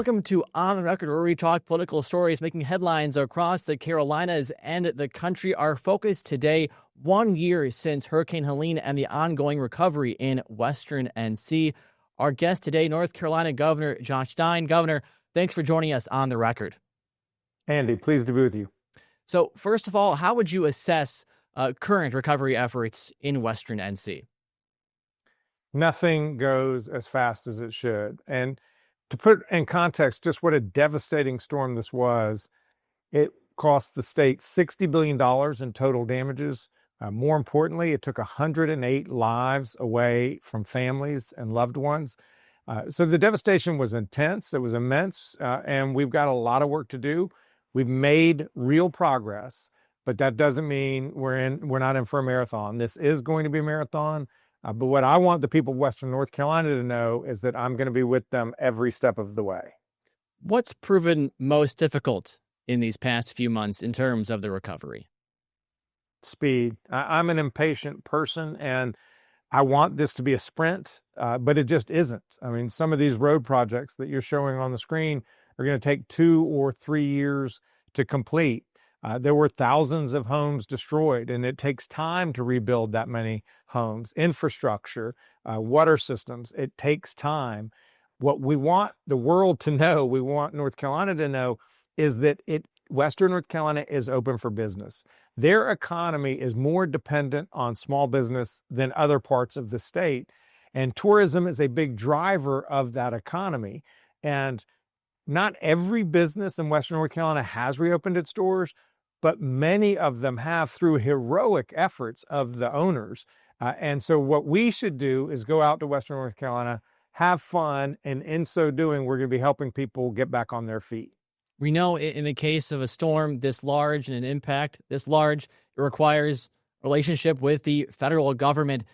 Welcome to On the Record, where we talk political stories making headlines across the Carolinas and the country. Our focus today, 1 year since Hurricane Helene and the ongoing recovery in Western NC. Our guest today, North Carolina Governor Josh Stein. Governor, thanks for joining us on the record. Andy, pleased to be with you. So first of all, how would you assess current recovery efforts in Western NC? Nothing goes as fast as it should. And to put in context just what a devastating storm this was, it cost the state $60 billion in total damages. More importantly, it took 108 lives away from families and loved ones. So the devastation was intense, it was immense, and we've got a lot of work to do. We've made real progress, but that doesn't mean we're not in for a marathon. This is going to be a marathon. But what I want the people of Western North Carolina to know is that I'm going to be with them every step of the way. What's proven most difficult in these past few months in terms of the recovery? Speed. I'm an impatient person, and I want this to be a sprint, but it just isn't. I mean, some of these road projects that you're showing on the screen are going to take 2 or 3 years to complete. There were thousands of homes destroyed, and it takes time to rebuild that many homes. Infrastructure, water systems, it takes time. What we want the world to know, we want North Carolina to know, is that Western North Carolina is open for business. Their economy is more dependent on small business than other parts of the state, and tourism is a big driver of that economy. And not every business in Western North Carolina has reopened its doors, but many of them have through heroic efforts of the owners. And so what we should do is go out to Western North Carolina, have fun, and in so doing, we're going to be helping people get back on their feet. We know in the case of a storm this large and an impact this large, it requires a relationship with the federal government.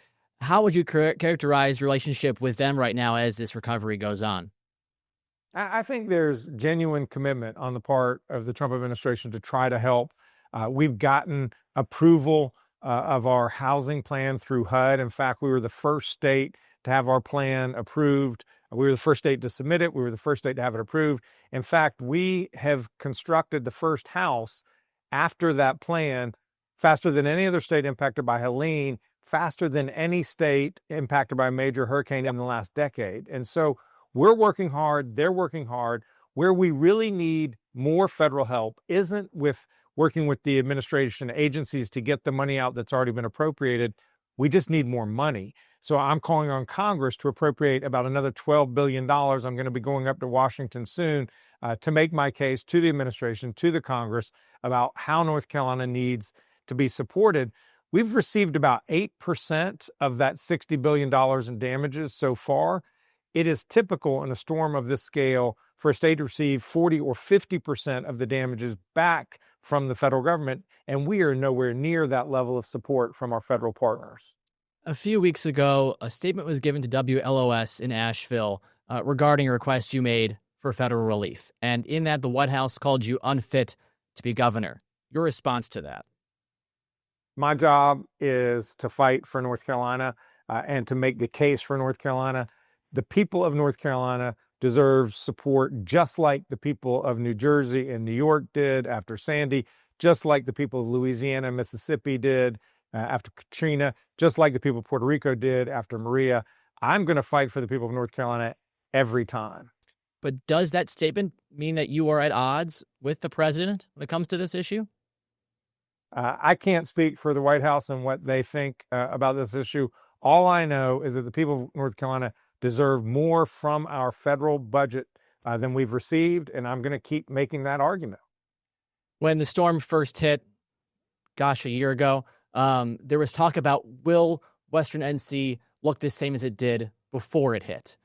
How would you characterize your relationship with them right now as this recovery goes on? I think there's genuine commitment on the part of the Trump administration to try to help. We've gotten approval of our housing plan through HUD. In fact, we were the first state to have our plan approved. We were the first state to submit it. We were the first state to have it approved. In fact, we have constructed the first house after that plan faster than any other state impacted by Helene, faster than any state impacted by a major hurricane in the last decade. And so we're working hard. They're working hard. Where we really need more federal help isn't with working with the administration agencies to get the money out that's already been appropriated. We just need more money. So I'm calling on Congress to appropriate about another $12 billion. I'm going to be going up to Washington soon to make my case to the administration, to the Congress, about how North Carolina needs to be supported. We've received about 8% of that $60 billion in damages so far. It is typical in a storm of this scale for a state to receive 40 or 50% of the damages back from the federal government, and we are nowhere near that level of support from our federal partners. A few weeks ago, a statement was given to WLOS in Asheville regarding a request you made for federal relief, and in that, the White House called you unfit to be governor. Your response to that? My job is to fight for North Carolina and to make the case for North Carolina. The people of North Carolina deserve support just like the people of New Jersey and New York did after Sandy, just like the people of Louisiana and Mississippi did after Katrina, just like the people of Puerto Rico did after Maria. I'm going to fight for the people of North Carolina every time. But does that statement mean that you are at odds with the president when it comes to this issue? I can't speak for the White House and what they think about this issue. All I know is that the people of North Carolina deserve more from our federal budget than we've received, and I'm going to keep making that argument. When the storm first hit, a year ago, there was talk about, will Western NC look the same as it did before it hit?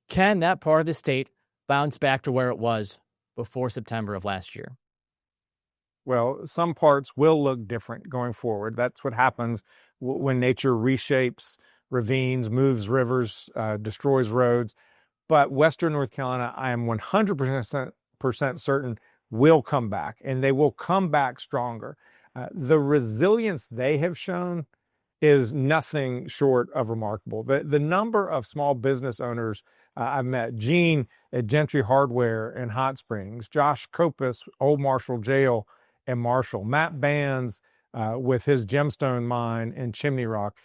Can that part of the state bounce back to where it was before September of last year? Well, some parts will look different going forward. That's what happens when nature reshapes ravines, moves rivers, destroys roads. But Western North Carolina, I am 100% certain, will come back, and they will come back stronger. The resilience they have shown is nothing short of remarkable. The number of small business owners I've met Gene at Gentry Hardware in Hot Springs, Josh Kopis, Old Marshall Jail in Marshall, Matt Bands with his gemstone mine in Chimney Rock.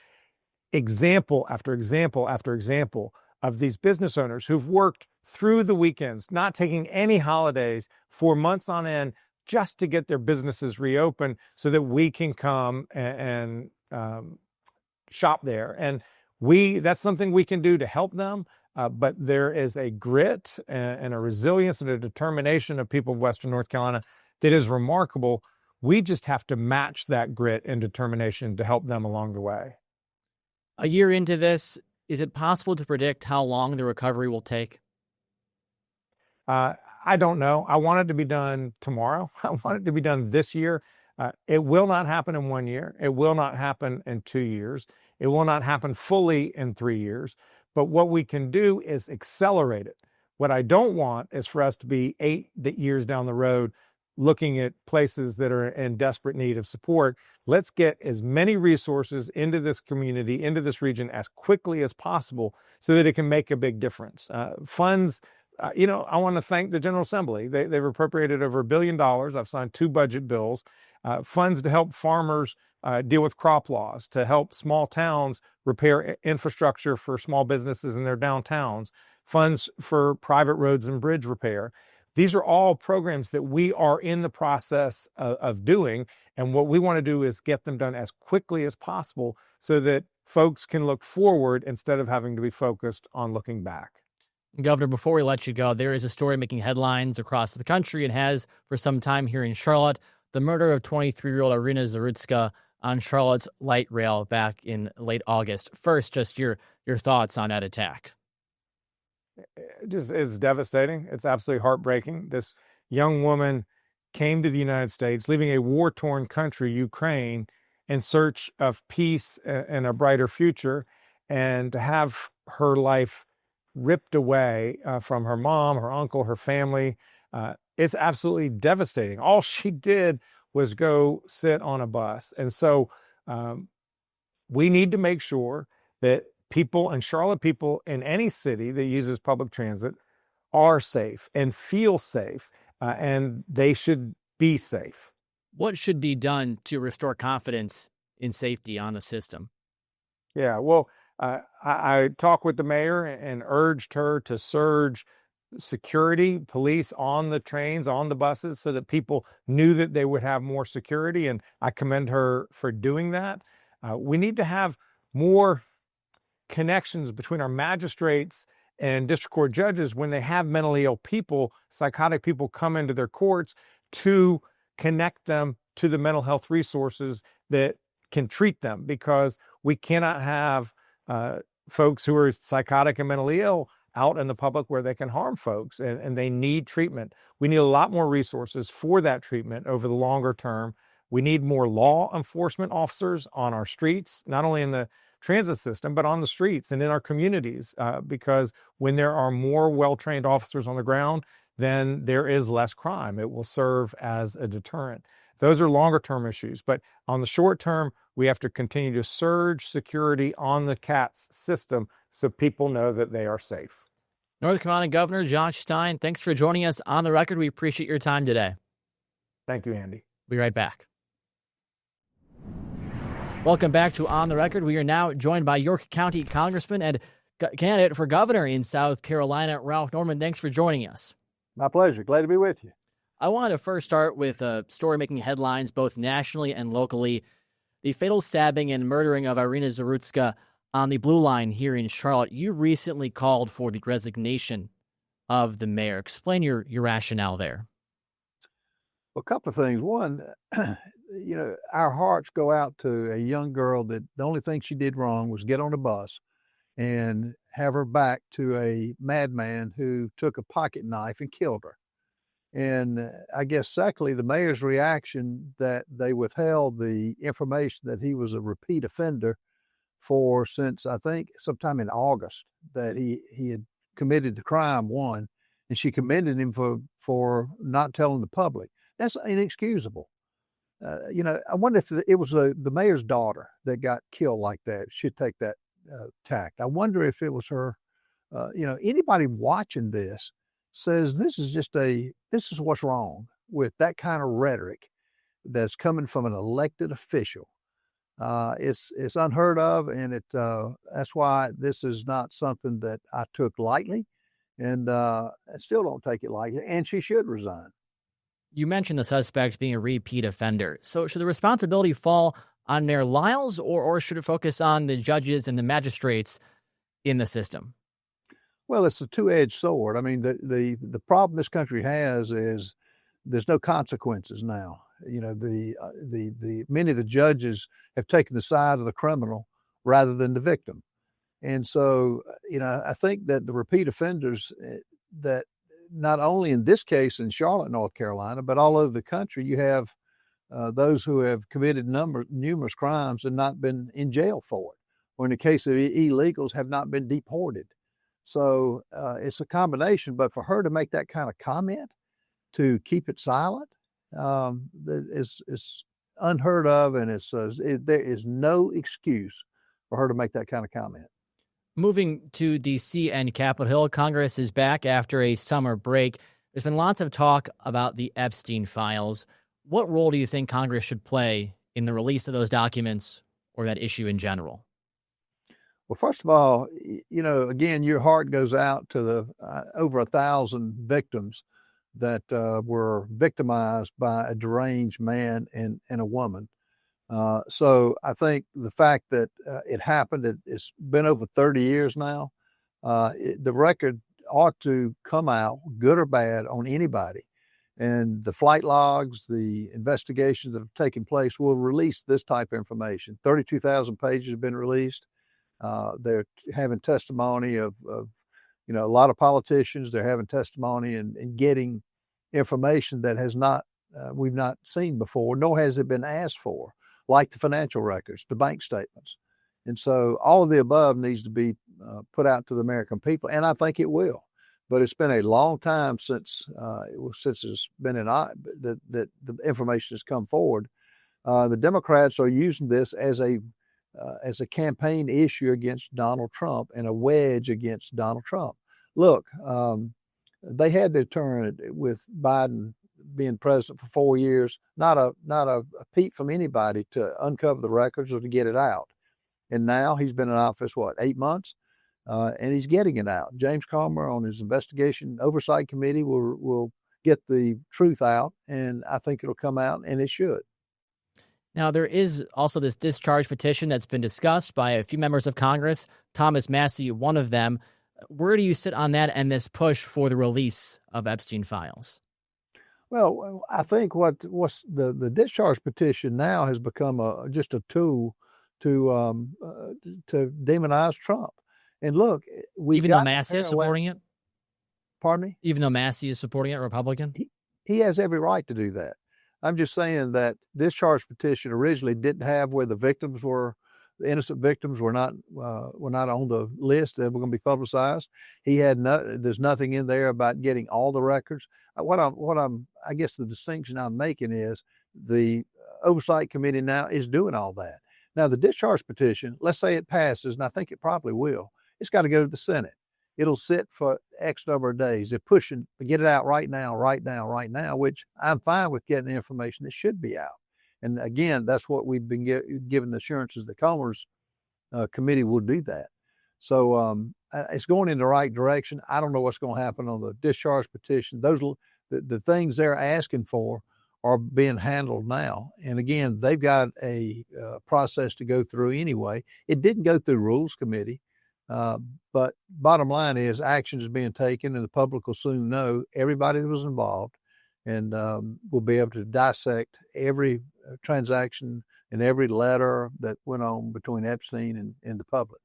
Example after example after example of these business owners who've worked through the weekends, not taking any holidays for months on end just to get their businesses reopened so that we can come and shop there. And that's something we can do to help them. But there is a grit and a resilience and a determination of people of Western North Carolina that is remarkable. We just have to match that grit and determination to help them along the way. A year into this, is it possible to predict how long the recovery will take? I don't know. I want it to be done tomorrow. I want it to be done this year. It will not happen in 1 year. It will not happen in 2 years. It will not happen fully in 3 years. But what we can do is accelerate it. What I don't want is for us to be 8 years down the road looking at places that are in desperate need of support. Let's get as many resources into this community, into this region as quickly as possible so that it can make a big difference. Funds, I want to thank the General Assembly. They've appropriated over $1 billion. I've signed 2 budget bills. Funds to help farmers deal with crop loss, to help small towns repair infrastructure for small businesses in their downtowns, funds for private roads and bridge repair. These are all programs that we are in the process of doing. And what we want to do is get them done as quickly as possible so that folks can look forward instead of having to be focused on looking back. Governor, before we let you go, there is a story making headlines across the country and has for some time here in Charlotte. The murder of 23-year-old Irina Zarutska on Charlotte's light rail back in late August. First, just your thoughts on that attack. It's devastating. It's absolutely heartbreaking. This young woman came to the United States, leaving a war-torn country, Ukraine, in search of peace and a brighter future, and to have her life ripped away from her mom, her uncle, her family. It's absolutely devastating. All she did was go sit on a bus. And so we need to make sure that people and Charlotte people in any city that uses public transit are safe and feel safe, and they should be safe. What should be done to restore confidence in safety on the system? Yeah, well, I talked with the mayor and urged her to surge security, police on the trains, on the buses, so that people knew that they would have more security. And I commend her for doing that. We need to have more connections between our magistrates and district court judges when they have mentally ill people, psychotic people come into their courts, to connect them to the mental health resources that can treat them, because we cannot have folks who are psychotic and mentally ill out in the public where they can harm folks, and they need treatment. We need a lot more resources for that treatment over the longer term. We need more law enforcement officers on our streets, not only in the transit system, but on the streets and in our communities, because when there are more well-trained officers on the ground, then there is less crime. It will serve as a deterrent. Those are longer-term issues, but on the short term, we have to continue to surge security on the CATS system so people know that they are safe. North Carolina Governor Josh Stein, thanks for joining us on the record. We appreciate your time today. Thank you, Andy. Be right back. Welcome back to On the Record. We are now joined by York County Congressman and candidate for governor in South Carolina, Ralph Norman. Thanks for joining us. My pleasure. Glad to be with you. I wanted to first start with a story making headlines both nationally and locally. The fatal stabbing and murdering of Irina Zarutska on the Blue Line here in Charlotte. You recently called for the resignation of the mayor. Explain your rationale there. Well, a couple of things. One, our hearts go out to a young girl that the only thing she did wrong was get on a bus and have her back to a madman who took a pocket knife and killed her. And I guess, secondly, the mayor's reaction that they withheld the information that he was a repeat offender for since, I think, sometime in August, that he had committed the crime, one, and she commended him for not telling the public. That's inexcusable. I wonder if it was the mayor's daughter that got killed like that. She'd take that tact. I wonder if it was her anybody watching this says this is what's wrong with that kind of rhetoric that's coming from an elected official. It's unheard of, and that's why this is not something that I took lightly, and I still don't take it lightly. And she should resign. You mentioned the suspect being a repeat offender. So should the responsibility fall on Mayor Lyles, or should it focus on the judges and the magistrates in the system? Well, it's a two-edged sword. I mean, the problem this country has is there's no consequences now. The many of the judges have taken the side of the criminal rather than the victim. And so, I think that the repeat offenders that not only in this case in Charlotte, North Carolina, but all over the country, you have those who have committed numerous crimes and not been in jail for it, or in the case of illegals, have not been deported. So it's a combination. But for her to make that kind of comment, to keep it silent, is unheard of, and there is no excuse for her to make that kind of comment. Moving to D.C. and Capitol Hill, Congress is back after a summer break. There's been lots of talk about the Epstein files. What role do you think Congress should play in the release of those documents or that issue in general? Well, first of all, again, your heart goes out to the over 1,000 victims that were victimized by a deranged man and a woman. So I think the fact that it happened, it's been over 30 years now. The record ought to come out, good or bad, on anybody. And the flight logs, the investigations that have taken place will release this type of information. 32,000 pages have been released. They're having testimony of a lot of politicians. They're having testimony and getting information that we've not seen before, nor has it been asked for, like the financial records, the bank statements. And so all of the above needs to be put out to the American people, and I think it will. But it's been a long time since it's been that the information has come forward. The Democrats are using this as a campaign issue against Donald Trump and a wedge against Donald Trump. Look, they had their turn with Biden being president for 4 years, not a peep from anybody to uncover the records or to get it out. And now he's been in office, 8 months? And he's getting it out. James Comer on his investigation oversight committee will get the truth out, and I think it'll come out, and it should. Now, there is also this discharge petition that's been discussed by a few members of Congress, Thomas Massie, one of them. Where do you sit on that and this push for the release of Epstein files? Well, I think what's the discharge petition now has become just a tool to demonize Trump. And look, even though Massie is supporting it? Pardon me? Even though Massie is supporting it, Republican? He has every right to do that. I'm just saying that discharge petition originally didn't have where the victims were, the innocent victims were not on the list that were going to be publicized. There's nothing in there about getting all the records. I guess the distinction I'm making is the oversight committee now is doing all that. Now the discharge petition, let's say it passes, and I think it probably will. It's got to go to the Senate. It'll sit for X number of days. They're pushing to get it out right now, which I'm fine with getting the information that should be out. And again, that's what we've been given the assurances that Comer's committee will do that. So it's going in the right direction. I don't know what's going to happen on the discharge petition. The things they're asking for are being handled now. And again, they've got a process to go through anyway. It didn't go through Rules Committee. But bottom line is action is being taken, and the public will soon know everybody that was involved, and we'll be able to dissect every transaction and every letter that went on between Epstein and the public.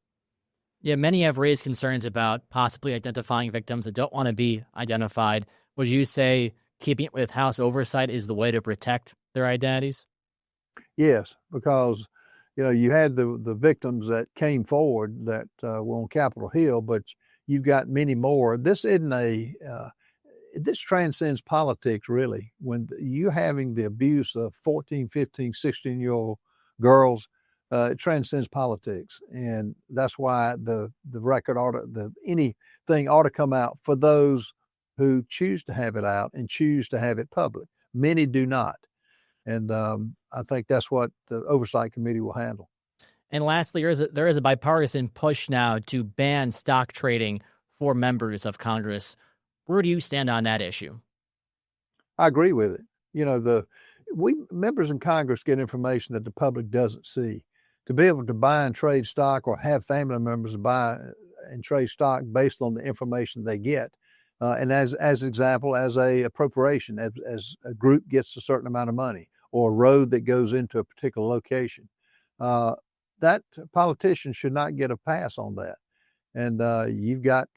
Yeah, many have raised concerns about possibly identifying victims that don't want to be identified. Would you say keeping it with House oversight is the way to protect their identities? Yes, because you had the victims that came forward that were on Capitol Hill, but you've got many more. This isn't this transcends politics, really. When you're having the abuse of 14, 15, 16-year-old girls, it transcends politics, and that's why the record ought to, anything ought to come out for those who choose to have it out and choose to have it public. Many do not, and I think that's what the Oversight Committee will handle. And lastly, there is a bipartisan push now to ban stock trading for members of Congress. Where do you stand on that issue? I agree with it. You know, we members in Congress get information that the public doesn't see. To be able to buy and trade stock, or have family members buy and trade stock based on the information they get, and as example, as a appropriation, as a group gets a certain amount of money, or a road that goes into a particular location, that politician should not get a pass on that. And you've got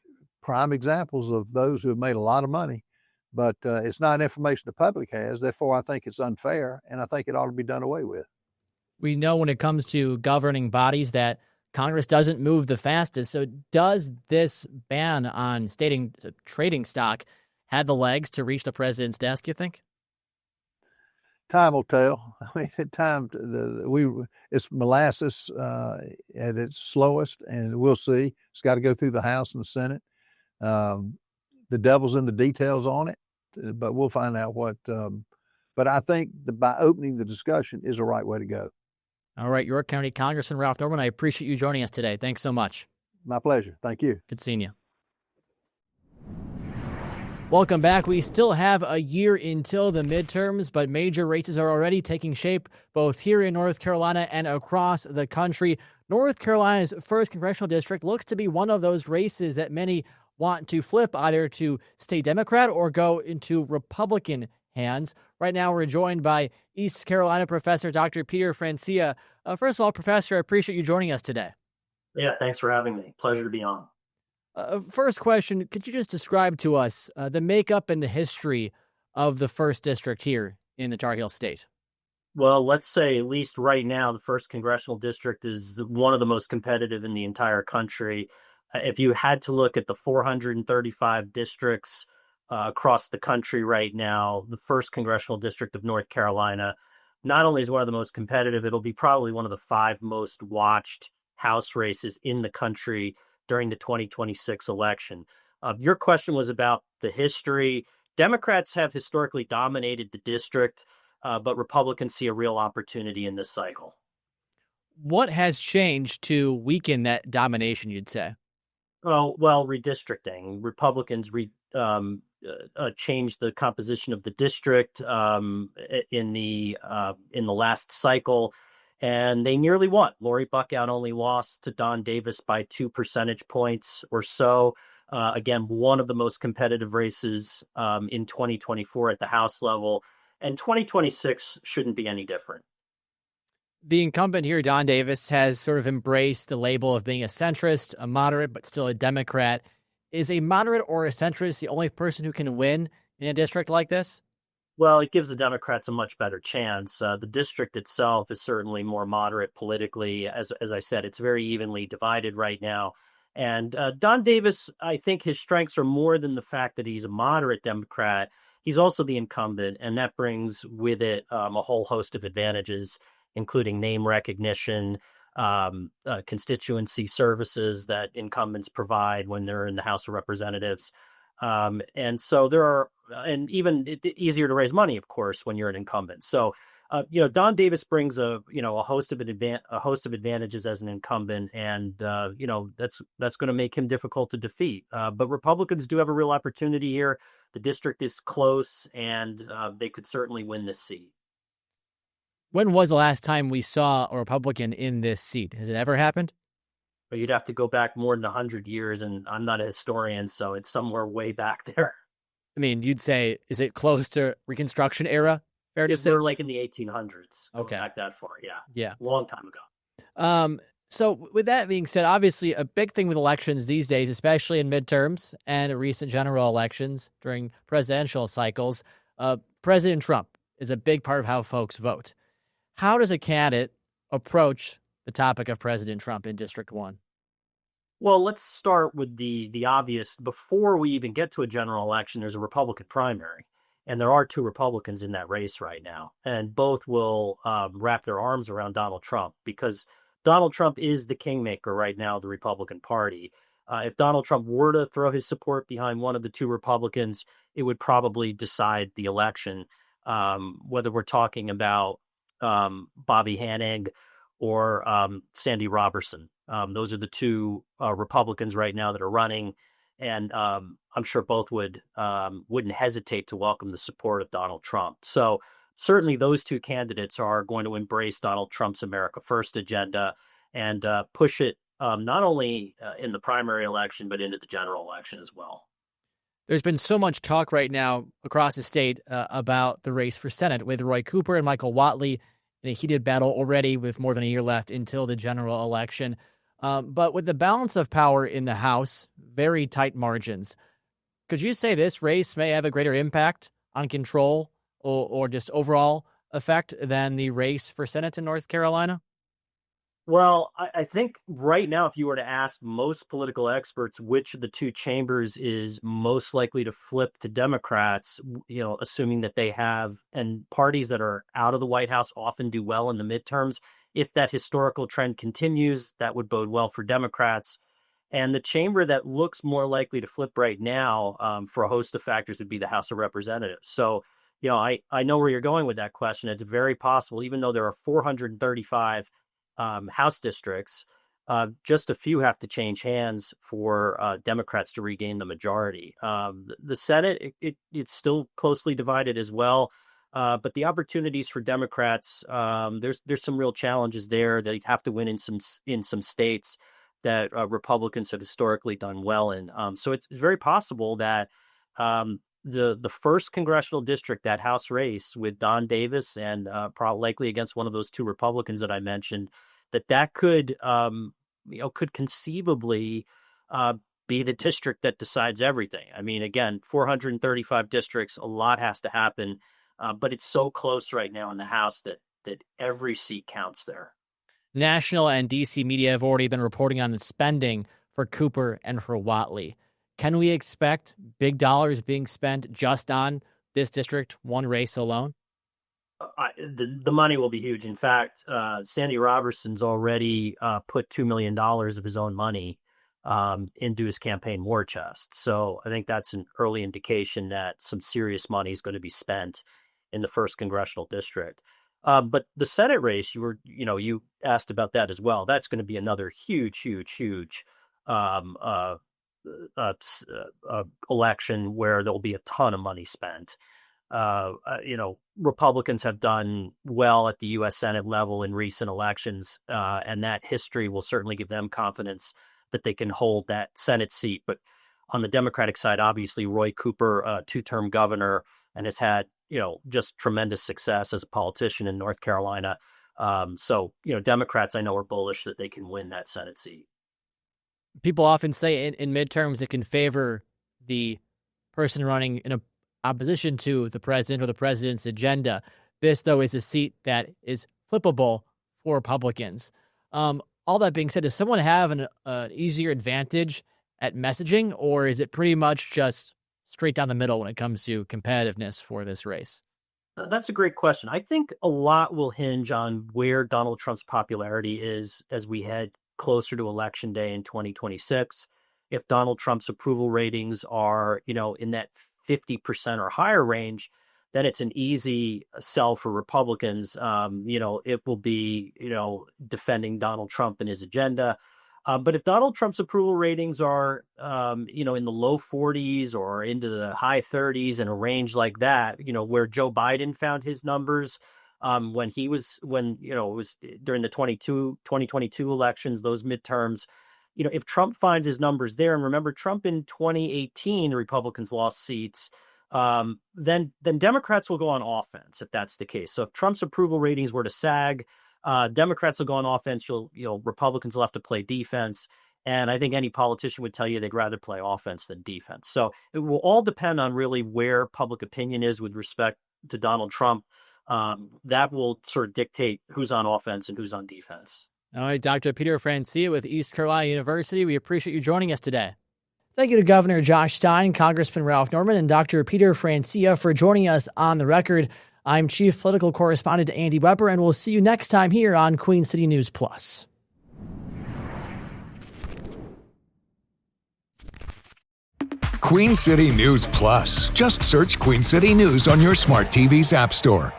prime examples of those who have made a lot of money, but it's not information the public has. Therefore, I think it's unfair, and I think it ought to be done away with. We know when it comes to governing bodies that Congress doesn't move the fastest. So does this ban on trading stock have the legs to reach the president's desk, you think? Time will tell. I mean, it's molasses at its slowest, and we'll see. It's got to go through the House and the Senate. The devil's in the details on it, but we'll find out what. But I think by opening the discussion is the right way to go. All right, York County Congressman Ralph Norman, I appreciate you joining us today. Thanks so much. My pleasure. Thank you. Good seeing you. Welcome back. We still have a year until the midterms, but major races are already taking shape both here in North Carolina and across the country. North Carolina's 1st Congressional District looks to be one of those races that many want to flip either to stay Democrat or go into Republican hands. Right now, we're joined by East Carolina professor Dr. Peter Francia. First of all, Professor, I appreciate you joining us today. Yeah, thanks for having me. Pleasure to be on. First question, could you just describe to us the makeup and the history of the 1st District here in the Tar Heel State? Well, let's say at least right now, the 1st Congressional District is one of the most competitive in the entire country. If you had to look at the 435 districts across the country right now, the 1st Congressional District of North Carolina not only is one of the most competitive, it'll be probably one of the 5 most watched House races in the country during the 2026 election. Your question was about the history. Democrats have historically dominated the district, but Republicans see a real opportunity in this cycle. What has changed to weaken that domination, you'd say? Well, redistricting. Republicans changed the composition of the district in the last cycle, and they nearly won. Lori Buckout only lost to Don Davis by 2 percentage points or so. Again, one of the most competitive races in 2024 at the House level, and 2026 shouldn't be any different. The incumbent here, Don Davis, has sort of embraced the label of being a centrist, a moderate, but still a Democrat. Is a moderate or a centrist the only person who can win in a district like this? Well, it gives the Democrats a much better chance. The district itself is certainly more moderate politically. As I said, it's very evenly divided right now. And Don Davis, I think his strengths are more than the fact that he's a moderate Democrat. He's also the incumbent, and that brings with it a whole host of advantages, including name recognition, constituency services that incumbents provide when they're in the House of Representatives. And so there are, and even easier to raise money, of course, when you're an incumbent. So, Don Davis brings a host of advantages as an incumbent, and that's going to make him difficult to defeat. But Republicans do have a real opportunity here. The district is close, and they could certainly win this seat. When was the last time we saw a Republican in this seat? Has it ever happened? But you'd have to go back more than 100 years, and I'm not a historian, so it's somewhere way back there. I mean, you'd say, is it close to Reconstruction era? Fair to say? We're like in the 1800s. Okay. Back that far, yeah. Yeah. Long time ago. So with that being said, obviously a big thing with elections these days, especially in midterms and recent general elections during presidential cycles, President Trump is a big part of how folks vote. How does a candidate approach the topic of President Trump in District 1? Well, let's start with the obvious. Before we even get to a general election, there's a Republican primary, and there are 2 Republicans in that race right now, and both will wrap their arms around Donald Trump because Donald Trump is the kingmaker right now of the Republican Party. If Donald Trump were to throw his support behind one of the two Republicans, it would probably decide the election. Whether we're talking about Bobby Hanig or Sandy Robertson. Those are the two Republicans right now that are running, and I'm sure both wouldn't hesitate to welcome the support of Donald Trump. So certainly those two candidates are going to embrace Donald Trump's America First agenda and push it not only in the primary election, but into the general election as well. There's been so much talk right now across the state about the race for Senate, with Roy Cooper and Michael Whatley in a heated battle already with more than a year left until the general election. But with the balance of power in the House, very tight margins, could you say this race may have a greater impact on control or just overall effect than the race for Senate in North Carolina? Well, I think right now, if you were to ask most political experts which of the two chambers is most likely to flip to Democrats, assuming that they have, and parties that are out of the White House often do well in the midterms, if that historical trend continues, that would bode well for Democrats. And the chamber that looks more likely to flip right now, for a host of factors, would be the House of Representatives. So, I know where you're going with that question. It's very possible, even though there are 435 House districts, just a few have to change hands for Democrats to regain the majority. The Senate, it's still closely divided as well, but the opportunities for Democrats, there's some real challenges there. They have to win in some states that Republicans have historically done well in. So it's very possible that the first congressional district, that House race with Don Davis and probably likely against one of those two Republicans that I mentioned, that could conceivably be the district that decides everything. I mean, again, 435 districts, a lot has to happen, but it's so close right now in the House that every seat counts there. National and D.C. media have already been reporting on the spending for Cooper and for Whatley. Can we expect big dollars being spent just on this district, one race alone? The money will be huge. In fact, Sandy Robertson's already put $2 million of his own money into his campaign war chest. So I think that's an early indication that some serious money is going to be spent in the first congressional district. But the Senate race, you asked about that as well. That's going to be another huge election where there'll be a ton of money spent. Republicans have done well at the U.S. Senate level in recent elections, and that history will certainly give them confidence that they can hold that Senate seat. But on the Democratic side, obviously, Roy Cooper, two-term governor, and has had, just tremendous success as a politician in North Carolina. So, Democrats, I know, are bullish that they can win that Senate seat. People often say in midterms it can favor the person running in opposition to the president or the president's agenda. This, though, is a seat that is flippable for Republicans. All that being said, does someone have an easier advantage at messaging, or is it pretty much just straight down the middle when it comes to competitiveness for this race? That's a great question. I think a lot will hinge on where Donald Trump's popularity is as we head closer to Election Day in 2026. If Donald Trump's approval ratings are, in that 50% or higher range, then it's an easy sell for Republicans. It will be, defending Donald Trump and his agenda. But if Donald Trump's approval ratings are, in the low 40s or into the high 30s, in a range like that, where Joe Biden found his numbers when it was during the 2022 elections, those midterms, if Trump finds his numbers there, and remember, Trump in 2018, the Republicans lost seats, then Democrats will go on offense if that's the case. So if Trump's approval ratings were to sag, Democrats will go on offense. Republicans will have to play defense. And I think any politician would tell you they'd rather play offense than defense. So it will all depend on really where public opinion is with respect to Donald Trump. That will sort of dictate who's on offense and who's on defense. All right, Dr. Peter Francia with East Carolina University. We appreciate you joining us today. Thank you to Governor Josh Stein, Congressman Ralph Norman, and Dr. Peter Francia for joining us on the record. I'm Chief Political Correspondent Andy Weber, and we'll see you next time here on Queen City News Plus. Queen City News Plus. Just search Queen City News on your smart TV's app store.